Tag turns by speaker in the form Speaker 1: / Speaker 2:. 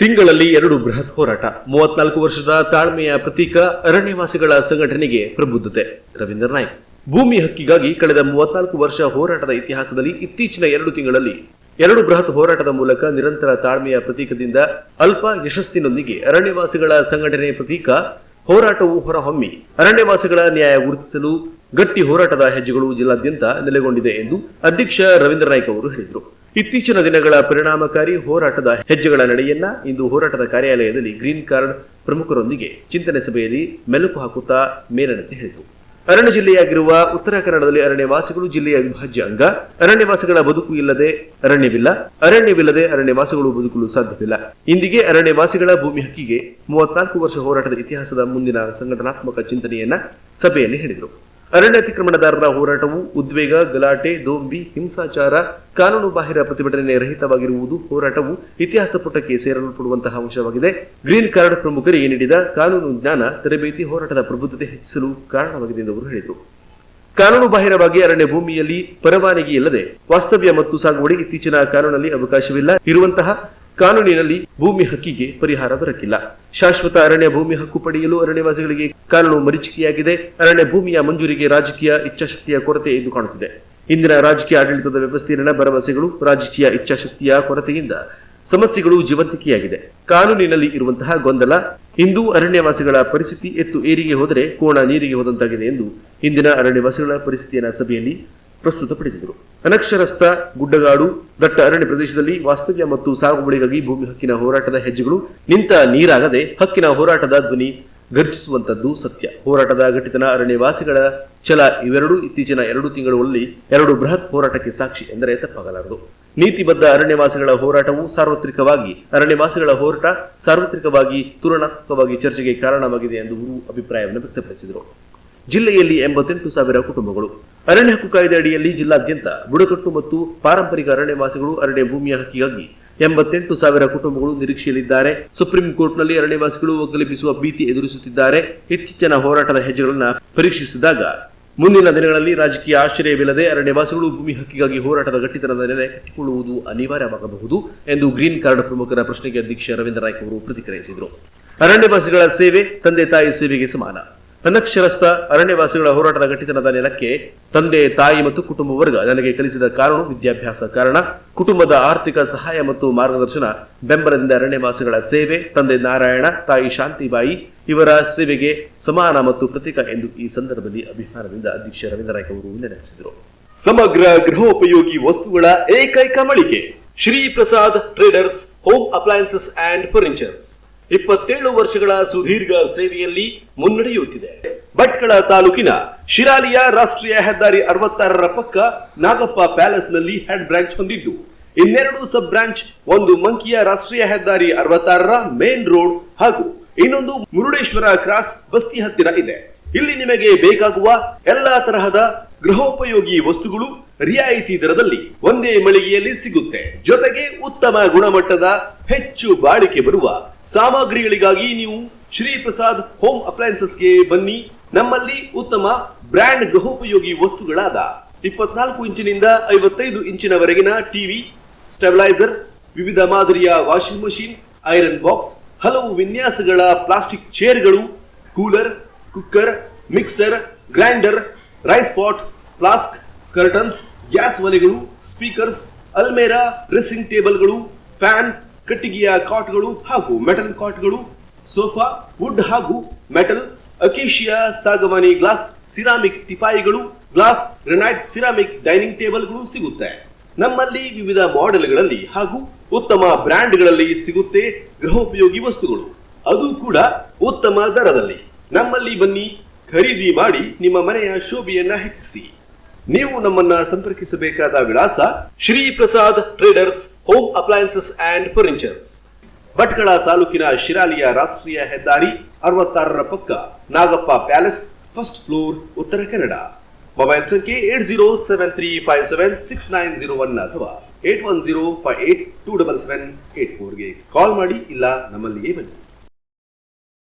Speaker 1: ತಿಂಗಳಲ್ಲಿ 2 ಬೃಹತ್ ಹೋರಾಟ. 34 ವರ್ಷದ ತಾಳ್ಮೆಯ ಪ್ರತೀಕ ಅರಣ್ಯವಾಸಿಗಳ ಸಂಘಟನೆಗೆ ಪ್ರಬುದ್ಧತೆ. ರವೀಂದ್ರ ನಾಯ್ಕ್. ಭೂಮಿ ಹಕ್ಕಿಗಾಗಿ ಕಳೆದ 34 ವರ್ಷ ಹೋರಾಟದ ಇತಿಹಾಸದಲ್ಲಿ ಇತ್ತೀಚಿನ 2 ತಿಂಗಳಲ್ಲಿ 2 ಬೃಹತ್ ಹೋರಾಟದ ಮೂಲಕ ನಿರಂತರ ತಾಳ್ಮೆಯ ಪ್ರತೀಕದಿಂದ ಅಲ್ಪ ಯಶಸ್ಸಿನೊಂದಿಗೆ ಅರಣ್ಯವಾಸಿಗಳ ಸಂಘಟನೆ ಪ್ರತೀಕ ಹೋರಾಟವು ಹೊರಹೊಮ್ಮಿ ಅರಣ್ಯವಾಸಿಗಳ ನ್ಯಾಯ ಗುರುತಿಸಲು ಗಟ್ಟಿ ಹೋರಾಟದ ಹೆಜ್ಜೆಗಳು ಜಿಲ್ಲಾದ್ಯಂತ ನೆಲೆಗೊಂಡಿದೆ ಎಂದು ಅಧ್ಯಕ್ಷ ರವೀಂದ್ರ ನಾಯ್ಕ್ ಅವರು ಹೇಳಿದರು. ಇತ್ತೀಚಿನ ದಿನಗಳ ಪರಿಣಾಮಕಾರಿ ಹೋರಾಟದ ಹೆಜ್ಜೆಗಳ ನಡೆಯನ್ನ ಇಂದು ಹೋರಾಟದ ಕಾರ್ಯಾಲಯದಲ್ಲಿ ಗ್ರೀನ್ ಕಾರ್ಡ್ ಪ್ರಮುಖರೊಂದಿಗೆ ಚಿಂತನೆ ಸಭೆಯಲ್ಲಿ ಮೆಲುಕು ಹಾಕುತ್ತಾ ಮೇಲನಂತೆ ಹೇಳಿದರು. ಅರಣ್ಯ ಜಿಲ್ಲೆಯಾಗಿರುವ ಉತ್ತರ ಕನ್ನಡದಲ್ಲಿ ಅರಣ್ಯವಾಸಿಗಳು ಜಿಲ್ಲೆಯ ಅವಿಭಾಜ್ಯ ಅಂಗ. ಅರಣ್ಯವಾಸಿಗಳ ಬದುಕು ಇಲ್ಲದೆ ಅರಣ್ಯವಿಲ್ಲ, ಅರಣ್ಯವಿಲ್ಲದೆ ಅರಣ್ಯವಾಸಿಗಳು ಬದುಕಲು ಸಾಧ್ಯವಿಲ್ಲ. ಇಂದಿಗೆ ಅರಣ್ಯವಾಸಿಗಳ ಭೂಮಿ ಹಕ್ಕಿಗೆ 34 ವರ್ಷ ಹೋರಾಟದ ಇತಿಹಾಸದ ಮುಂದಿನ ಸಂಘಟನಾತ್ಮಕ ಚಿಂತನೆಯನ್ನ ಸಭೆಯಲ್ಲಿ ಹೇಳಿದರು. ಅರಣ್ಯ ಅತಿಕ್ರಮಣದಾರರ ಹೋರಾಟವು ಉದ್ವೇಗ, ಗಲಾಟೆ, ದೋಂಬಿ, ಹಿಂಸಾಚಾರ, ಕಾನೂನು ಬಾಹಿರ ಪ್ರತಿಭಟನೆ ರಹಿತವಾಗಿರುವುದು ಹೋರಾಟವು ಇತಿಹಾಸ ಪುಟಕ್ಕೆ ಸೇರಲ್ಪಡುವಂತಹ ಅಂಶವಾಗಿದೆ. ಗ್ರೀನ್ ಕಾರ್ಡ್ ಪ್ರಮುಖರಿಗೆ ನೀಡಿದ ಕಾನೂನು ಜ್ಞಾನ ತರಬೇತಿ ಹೋರಾಟದ ಪ್ರಬುದ್ಧತೆ ಹೆಚ್ಚಿಸಲು ಕಾರಣವಾಗಿದೆ ಎಂದು ಅವರು ಹೇಳಿದರು. ಕಾನೂನು ಬಾಹಿರವಾಗಿ ಅರಣ್ಯ ಭೂಮಿಯಲ್ಲಿ ಪರವಾನಗಿ ಇಲ್ಲದೆ ವಾಸ್ತವ್ಯ ಮತ್ತು ಸಾಗುವಳಿ ಇತ್ತೀಚಿನ ಕಾನೂನಲ್ಲಿ ಅವಕಾಶವಿಲ್ಲ. ಇರುವಂತಹ ಕಾನೂನಿನಲ್ಲಿ ಭೂಮಿ ಹಕ್ಕಿಗೆ ಪರಿಹಾರ ದೊರಕಿಲ್ಲ. ಶಾಶ್ವತ ಅರಣ್ಯ ಭೂಮಿ ಹಕ್ಕು ಪಡೆಯಲು ಅರಣ್ಯವಾಸಿಗಳಿಗೆ ಕಾನೂನು ಮರೀಚಿಕೆಯಾಗಿದೆ. ಅರಣ್ಯ ಭೂಮಿಯ ಮಂಜೂರಿಗೆ ರಾಜಕೀಯ ಇಚ್ಛಾಶಕ್ತಿಯ ಕೊರತೆ ಎದ್ದು ಕಾಣುತ್ತಿದೆ. ಇಂದಿನ ರಾಜಕೀಯ ಆಡಳಿತದ ವ್ಯವಸ್ಥೆಯಲ್ಲಿನ ಭರವಸೆಗಳು, ರಾಜಕೀಯ ಇಚ್ಛಾಶಕ್ತಿಯ ಕೊರತೆಯಿಂದ ಸಮಸ್ಯೆಗಳು ಜೀವಂತಿಕೆಯಾಗಿದೆ. ಕಾನೂನಿನಲ್ಲಿ ಇರುವಂತಹ ಗೊಂದಲ. ಇಂದು ಅರಣ್ಯವಾಸಿಗಳ ಪರಿಸ್ಥಿತಿ ಎತ್ತು ಏರಿಗೆ ಹೋದರೆ ಕೋಣ ನೀರಿಗೆ ಹೋದಂತಾಗಿದೆ ಎಂದು ಇಂದಿನ ಅರಣ್ಯವಾಸಿಗಳ ಪರಿಸ್ಥಿತಿಯನ್ನು ಸಭೆಯಲ್ಲಿ ಪ್ರಸ್ತುತಪಡಿಸಿದರು. ಅನಕ್ಷರಸ್ಥ ಗುಡ್ಡಗಾಡು ದಟ್ಟ ಅರಣ್ಯ ಪ್ರದೇಶದಲ್ಲಿ ವಾಸ್ತವ್ಯ ಮತ್ತು ಸಾಗುವಳಿಗಾಗಿ ಭೂಮಿ ಹಕ್ಕಿನ ಹೋರಾಟದ ಹೆಜ್ಜೆಗಳು ನಿಂತ ನೀರಾಗದೆ ಹಕ್ಕಿನ ಹೋರಾಟದ ಧ್ವನಿ ಗರ್ಜಿಸುವಂತದ್ದು ಸತ್ಯ. ಹೋರಾಟದ ಘಟಿತನ ಅರಣ್ಯವಾಸಿಗಳ ಛಲ ಇವೆರಡೂ ಇತ್ತೀಚಿನ 2 ತಿಂಗಳಲ್ಲಿ 2 ಬೃಹತ್ ಹೋರಾಟಕ್ಕೆ ಸಾಕ್ಷಿ ಎಂದರೆ ತಪ್ಪಾಗಲಾರದು. ನೀತಿಬದ್ಧ ಅರಣ್ಯವಾಸಿಗಳ ಹೋರಾಟವು ಸಾರ್ವತ್ರಿಕವಾಗಿ ಅರಣ್ಯವಾಸಿಗಳ ಹೋರಾಟ ಸಾರ್ವತ್ರಿಕವಾಗಿ ತುಲನಾತ್ಮಕವಾಗಿ ಚರ್ಚೆಗೆ ಕಾರಣವಾಗಿದೆ ಎಂದು ಅಭಿಪ್ರಾಯವನ್ನು ವ್ಯಕ್ತಪಡಿಸಿದರು. ಜಿಲ್ಲೆಯಲ್ಲಿ 88,000 ಕುಟುಂಬಗಳು. ಅರಣ್ಯ ಹಕ್ಕು ಕಾಯ್ದೆ ಅಡಿಯಲ್ಲಿ ಜಿಲ್ಲಾದ್ಯಂತ ಬುಡಕಟ್ಟು ಮತ್ತು ಪಾರಂಪರಿಕ ಅರಣ್ಯವಾಸಿಗಳು ಅರಣ್ಯ ಭೂಮಿಯ ಹಕ್ಕಿಗಾಗಿ 88,000 ಕುಟುಂಬಗಳು ನಿರೀಕ್ಷೆಯಲ್ಲಿದ್ದಾರೆ. ಸುಪ್ರೀಂ ಕೋರ್ಟ್ನಲ್ಲಿ ಅರಣ್ಯವಾಸಿಗಳು ಒಕ್ಕಲೆಬ್ಬಿಸುವ ಭೀತಿ ಎದುರಿಸುತ್ತಿದ್ದಾರೆ. ಇತ್ತೀಚಿನ ಹೋರಾಟದ ಹೆಜ್ಜೆಗಳನ್ನು ಪರೀಕ್ಷಿಸಿದಾಗ ಮುಂದಿನ ದಿನಗಳಲ್ಲಿ ರಾಜಕೀಯ ಆಶ್ರಯವಿಲ್ಲದೆ ಅರಣ್ಯವಾಸಿಗಳು ಭೂಮಿ ಹಕ್ಕಿಗಾಗಿ ಹೋರಾಟದ ಗಟ್ಟಿತನದ ನೆಲೆ ಕಟ್ಟಿಕೊಳ್ಳುವುದು ಅನಿವಾರ್ಯವಾಗಬಹುದು ಎಂದು ಗ್ರೀನ್ ಕಾರ್ಡ್ ಪ್ರಮುಖರ ಪ್ರಶ್ನೆಗೆ ಅಧ್ಯಕ್ಷ ರವೀಂದ್ರ ನಾಯ್ಕ್ ಅವರು ಪ್ರತಿಕ್ರಿಯಿಸಿದರು. ಅರಣ್ಯವಾಸಿಗಳ ಸೇವೆ ತಂದೆ ತಾಯಿ ಸೇವೆಗೆ ಸಮಾನ. ಅನಕ್ಷರಸ್ಥ ಅರಣ್ಯವಾಸಿಗಳ ಹೋರಾಟದ ಗಟ್ಟಿತನದ ನೆಲಕ್ಕೆ ತಂದೆ ತಾಯಿ ಮತ್ತು ಕುಟುಂಬ ವರ್ಗ ನನಗೆ ಕಲಿಸಿದ ಕಾನೂನು ವಿದ್ಯಾಭ್ಯಾಸ ಕಾರಣ. ಕುಟುಂಬದ ಆರ್ಥಿಕ ಸಹಾಯ ಮತ್ತು ಮಾರ್ಗದರ್ಶನ ಬೆಂಬಲದಿಂದ ಅರಣ್ಯವಾಸಿಗಳ ಸೇವೆ ತಂದೆ ನಾರಾಯಣ, ತಾಯಿ ಶಾಂತಿಬಾಯಿ ಇವರ ಸೇವೆಗೆ ಸಮಾನ ಮತ್ತು ಪ್ರತೀಕ ಎಂದು ಈ ಸಂದರ್ಭದಲ್ಲಿ ಅಭಿಮಾನದಿಂದ ಅಧ್ಯಕ್ಷ ರವೀಂದ್ರ ನಾಯ್ಕ್ ಅವರು ನೆನಪಿಸಿದರು. ಸಮಗ್ರ ಗೃಹೋಪಯೋಗಿ ವಸ್ತುಗಳ ಏಕೈಕ ಮಳಿಗೆ Shri Prasad traders home appliances and furnitures 27 ವರ್ಷಗಳ ಸುದೀರ್ಘ ಸೇವೆಯಲ್ಲಿ ಮುನ್ನಡೆಯುತ್ತಿದೆ. ಭಟ್ಕಳ ತಾಲೂಕಿನ ಶಿರಾಲಿಯ ರಾಷ್ಟ್ರೀಯ ಹೆದ್ದಾರಿ 66ರ ಪಕ್ಕ ನಾಗಪ್ಪ ಪ್ಯಾಲೇಸ್ ನಲ್ಲಿ ಹೆಡ್ ಬ್ರಾಂಚ್ ಹೊಂದಿದ್ದು, ಇನ್ನೆರಡು ಸಬ್ ಬ್ರಾಂಚ್, ಒಂದು ಮಂಕಿಯ ರಾಷ್ಟ್ರೀಯ ಹೆದ್ದಾರಿ 66ರ ಮೇನ್ ರೋಡ್ ಹಾಗೂ ಇನ್ನೊಂದು ಮುರುಡೇಶ್ವರ ಕ್ರಾಸ್ ಬಸ್ತಿ ಹತ್ತಿರ ಇದೆ. ಇಲ್ಲಿ ನಿಮಗೆ ಬೇಕಾಗುವ ಎಲ್ಲಾ ತರಹದ ಗೃಹೋಪಯೋಗಿ ವಸ್ತುಗಳು ರಿಯಾಯಿತಿ ದರದಲ್ಲಿ ಒಂದೇ ಮಳಿಗೆಯಲ್ಲಿ ಸಿಗುತ್ತೆ. ಜೊತೆಗೆ ಉತ್ತಮ ಗುಣಮಟ್ಟದ ಹೆಚ್ಚು ಬಾಳಿಕೆ ಬರುವ ಸಾಮಗ್ರಿಗಳಿಗಾಗಿ ನೀವು ಶ್ರೀ ಪ್ರಸಾದ್ ಹೋಮ್ ಅಪ್ಲಯನ್ಸಸ್ಗೆ ಬನ್ನಿ. ನಮ್ಮಲ್ಲಿ ಉತ್ತಮ ಬ್ರ್ಯಾಂಡ್ ಗೃಹೋಪಯೋಗಿ ವಸ್ತುಗಳಾದ 24 ಇಂಚಿನಿಂದ 55 ಇಂಚಿನವರೆಗಿನ ಟಿವಿ, ಸ್ಟೆಬಿಲೈಸರ್, ವಿವಿಧ ಮಾದರಿಯ ವಾಷಿಂಗ್ ಮಷಿನ್, ಐರನ್ ಬಾಕ್ಸ್, ಹಲವು ವಿನ್ಯಾಸಗಳ ಪ್ಲಾಸ್ಟಿಕ್ ಚೇರ್ಗಳು, cooler, cooker, mixer, grinder, rice pot, flask, curtains, gas ಒಲೆಗಳು, ಸ್ಪೀಕರ್ಸ್, ಅಲ್ಮೇರಾ, ಡ್ರೆಸ್ಸಿಂಗ್ ಟೇಬಲ್ಗಳು, ಫ್ಯಾನ್, ಕಟ್ಟಿಗೆಯ ಕಾಟ್ಗಳು ಹಾಗೂ ಮೆಟಲ್ ಕಾಟ್ಗಳು, ಸೋಫಾ, ವುಡ್ ಹಾಗೂ ಮೆಟಲ್, ಅಕೇಶಿಯಾ, ಸಾಗವಾನಿ ಗ್ಲಾಸ್, ಸಿರಾಮಿಕ್ ಟಿಪಾಯಿಗಳು, ಗ್ಲಾಸ್, ಗ್ರಾನೈಟ್, ಸಿರಾಮಿಕ್ ಡೈನಿಂಗ್ ಟೇಬಲ್ಗಳು ಸಿಗುತ್ತೆ. ನಮ್ಮಲ್ಲಿ ವಿವಿಧ ಮಾಡೆಲ್ಗಳಲ್ಲಿ ಹಾಗೂ ಉತ್ತಮ ಬ್ರ್ಯಾಂಡ್ಗಳಲ್ಲಿ ಸಿಗುತ್ತೆ ಗೃಹೋಪಯೋಗಿ ವಸ್ತುಗಳು, ಅದು ಕೂಡ ಉತ್ತಮ ದರದಲ್ಲಿ. ನಮ್ಮಲ್ಲಿ ಬನ್ನಿ, ಖರೀದಿ ಮಾಡಿ ನಿಮ್ಮ ಮನೆಯ ಶೋಭೆಯನ್ನ ಹೆಚ್ಚಿಸಿ. ನೀವು ನಮ್ಮನ್ನ ಸಂಪರ್ಕಿಸಬೇಕಾದ ವಿಳಾಸ Shri Prasad traders home appliances and furnitures, Bhatkal ತಾಲೂಕಿನ ಶಿರಾಲಿಯ ರಾಷ್ಟ್ರೀಯ ಹೆದ್ದಾರಿ 66ರ ಪಕ್ಕ Nagappa palace, first floor, Uttara Kannada. Mobile ಸಂಖ್ಯೆ 8073576901 ಅಥವಾ 8105827784ಗೆ ಕಾಲ್ ಮಾಡಿ, ಇಲ್ಲ ನಮ್ಮಲ್ಲಿಯೇ ಬನ್ನಿ.